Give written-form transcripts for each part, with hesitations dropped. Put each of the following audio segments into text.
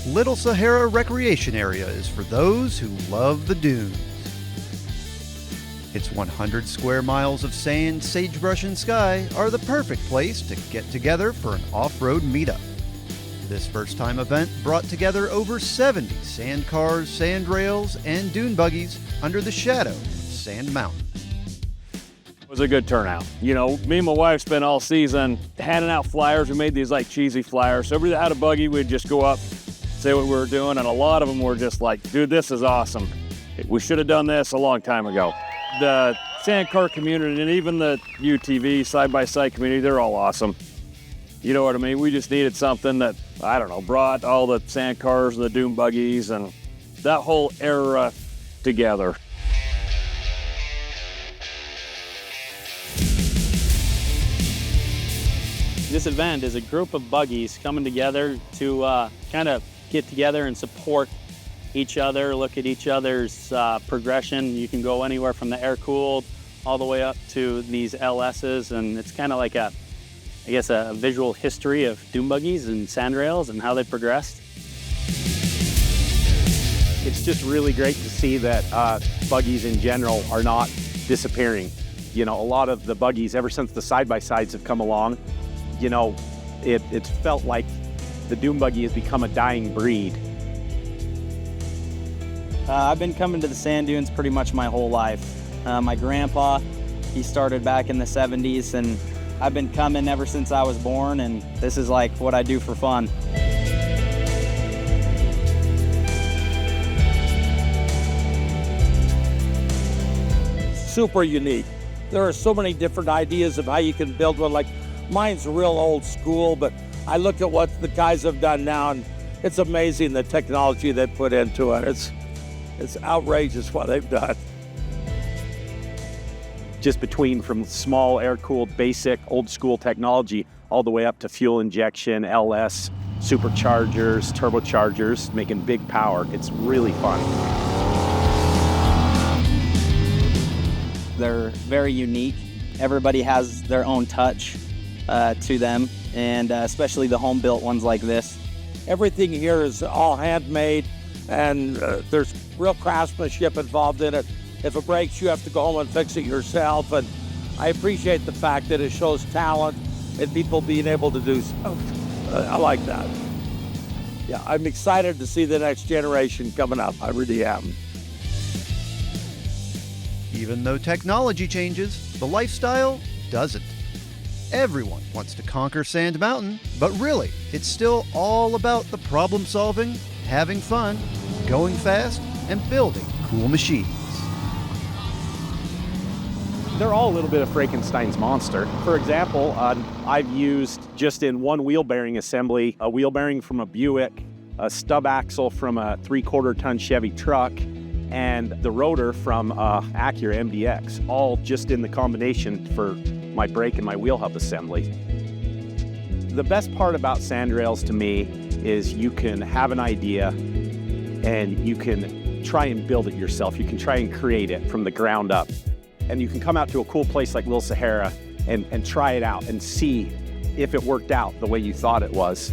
Little Sahara Recreation Area is for those who love the dunes. Its 100 square miles of sand, sagebrush, and sky are the perfect place to get together for an off-road meetup. This first-time event brought together over 70 sand cars, sand rails, and dune buggies under the shadow of Sand Mountain. It was a good turnout. You know, me and my wife spent all season handing out flyers. We made these like cheesy flyers. So everybody that had a buggy, we'd just go up, say what we were doing, and a lot of them were just like, dude, this is awesome. We should have done this a long time ago. The sand car community and even the UTV side-by-side community, they're all awesome. You know what I mean? We just needed something that, I don't know, brought all the sand cars and the dune buggies and that whole era together. This event is a group of buggies coming together to kind of get together and support each other, look at each other's progression. You can go anywhere from the air-cooled all the way up to these LSs, and it's kind of like a visual history of dune buggies and sand rails and how they progressed. It's just really great to see that buggies in general are not disappearing. You know, a lot of the buggies, ever since the side-by-sides have come along, you know, it's felt like the dune buggy has become a dying breed. I've been coming to the sand dunes pretty much my whole life. My grandpa, he started back in the 70s, and I've been coming ever since I was born, and this is like what I do for fun. Super unique. There are so many different ideas of how you can build one. Like, mine's real old school, but I look at what the guys have done now, and it's amazing the technology they put into it. It's outrageous what they've done. Just between from small air-cooled basic old school technology all the way up to fuel injection, LS, superchargers, turbochargers, making big power. It's really fun. They're very unique. Everybody has their own touch to them, and especially the home-built ones like this. Everything here is all handmade, and there's real craftsmanship involved in it. If it breaks, you have to go home and fix it yourself, and I appreciate the fact that it shows talent and people being able to do stuff. I like that. Yeah, I'm excited to see the next generation coming up. I really am. Even though technology changes, the lifestyle doesn't. Everyone wants to conquer Sand Mountain, but really, it's still all about the problem solving, having fun, going fast, and building cool machines. They're all a little bit of Frankenstein's monster. For example, I've used just in one wheel bearing assembly, a wheel bearing from a Buick, a stub axle from a 3/4 ton Chevy truck, and the rotor from Acura MDX, all just in the combination for my brake and my wheel hub assembly. The best part about sand rails to me is you can have an idea and you can try and build it yourself. You can try and create it from the ground up. And you can come out to a cool place like Little Sahara and try it out and see if it worked out the way you thought it was.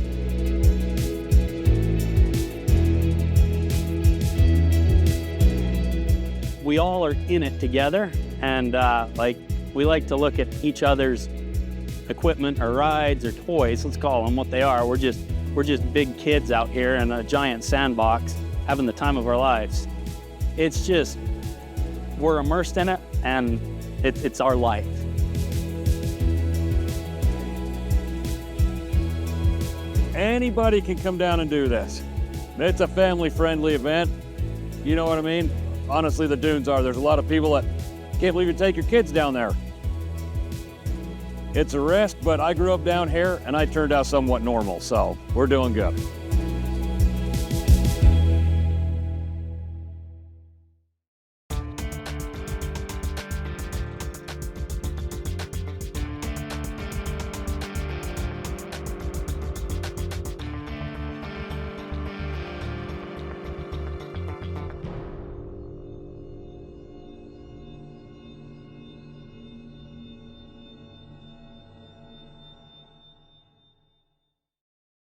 We all are in it together, and we like to look at each other's equipment or rides or toys. Let's call them what they are. We're just big kids out here in a giant sandbox having the time of our lives. It's just, we're immersed in it, and it's our life. Anybody can come down and do this. It's a family-friendly event. You know what I mean? Honestly, the dunes are. There's a lot of people that can't believe you take your kids down there. It's a risk, but I grew up down here and I turned out somewhat normal, so we're doing good.